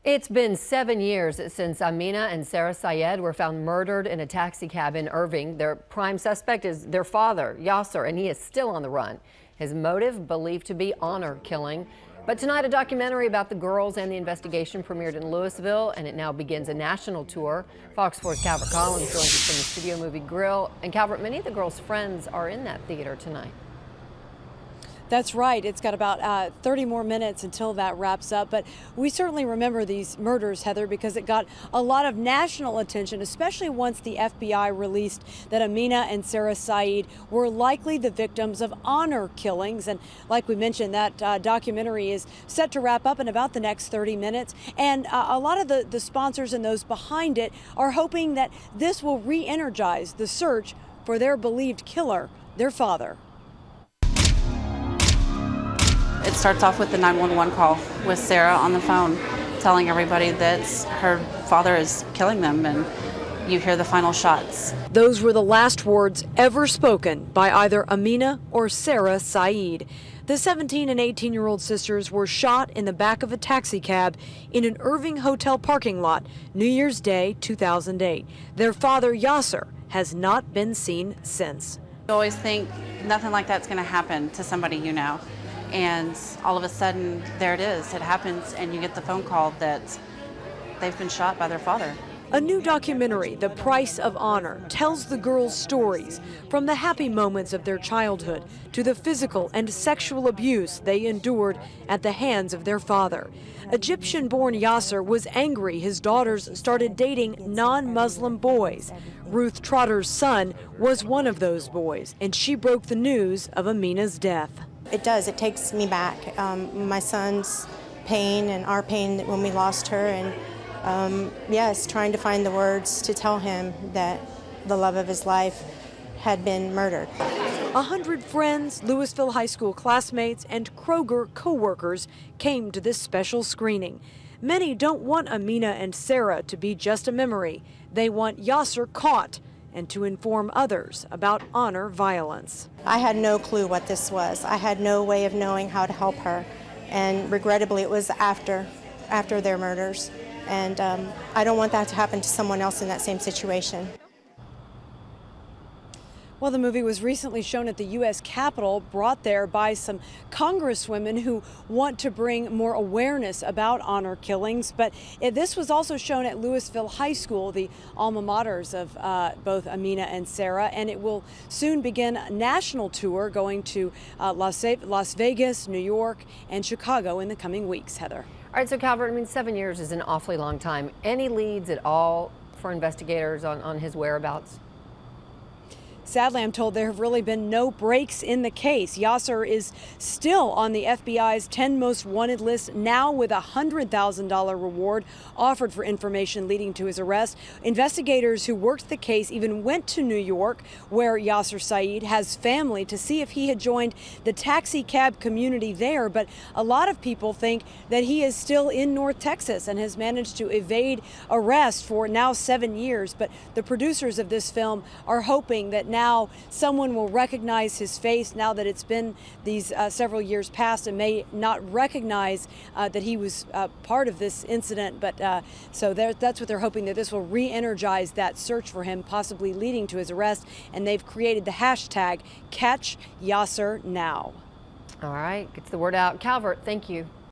It's been 7 years since Amina and Sarah Sayed were found murdered in a taxi cab in Irving. Their prime suspect is their father, Yasser, and he is still on the run. His motive believed to be honor killing. But tonight, a documentary about the girls and the investigation premiered in Louisville, and it now begins a national tour. Fox 4's Calvert Collins joins us from the Studio Movie Grill. And Calvert, many of the girls' friends are in that theater tonight. That's right. It's got about 30 more minutes until that wraps up. But we certainly remember these murders, Heather, because it got a lot of national attention, especially once the FBI released that Amina and Sarah Sayed were likely the victims of honor killings. And like we mentioned, that documentary is set to wrap up in about the next 30 minutes. And a lot of the sponsors and those behind it are hoping that this will re-energize the search for their believed killer, their father. It starts off with the 911 call with Sarah on the phone telling everybody that her father is killing them, and you hear the final shots. Those were the last words ever spoken by either Amina or Sarah Sayed. The 17 and 18-year-old sisters were shot in the back of a taxi cab in an Irving hotel parking lot New Year's Day 2008. Their father, Yasser, has not been seen since. You always think nothing like that's going to happen to somebody you know. And all of a sudden, there it is. It happens, and you get the phone call that they've been shot by their father. A new documentary, The Price of Honor, tells the girls' stories, from the happy moments of their childhood to the physical and sexual abuse they endured at the hands of their father. Egyptian-born Yasser was angry his daughters started dating non-Muslim boys. Ruth Trotter's son was one of those boys, and she broke the news of Amina's death. It does. It takes me back. My son's pain and our pain when we lost her, and yes, trying to find the words to tell him that the love of his life had been murdered. 100 friends, Louisville High School classmates, and Kroger co-workers came to this special screening. Many don't want Amina and Sarah to be just a memory. They want Yasser caught and to inform others about honor violence. I had no clue what this was. I had no way of knowing how to help her, and regrettably it was after their murders, and I don't want that to happen to someone else in that same situation. Well, the movie was recently shown at the U.S. Capitol, brought there by some congresswomen who want to bring more awareness about honor killings. But this was also shown at Louisville High School, the alma maters of both Amina and Sarah. And it will soon begin a national tour going to Las Vegas, New York, and Chicago in the coming weeks, Heather. All right, so Calvert, 7 years is an awfully long time. Any leads at all for investigators on his whereabouts? Sadly, I'm told there have really been no breaks in the case. Yasser is still on the FBI's 10 most wanted list, now with a $100,000 reward offered for information leading to his arrest. Investigators who worked the case even went to New York, where Yasser Sayed has family, to see if he had joined the taxi cab community there. But a lot of people think that he is still in North Texas and has managed to evade arrest for now 7 years. But the producers of this film are hoping that now someone will recognize his face now that it's been these several years past, and may not recognize that he was part of this incident. But so that's what they're hoping, that this will re-energize that search for him, possibly leading to his arrest. And they've created the hashtag #CatchYasserNow. All right, gets the word out. Calvert, thank you.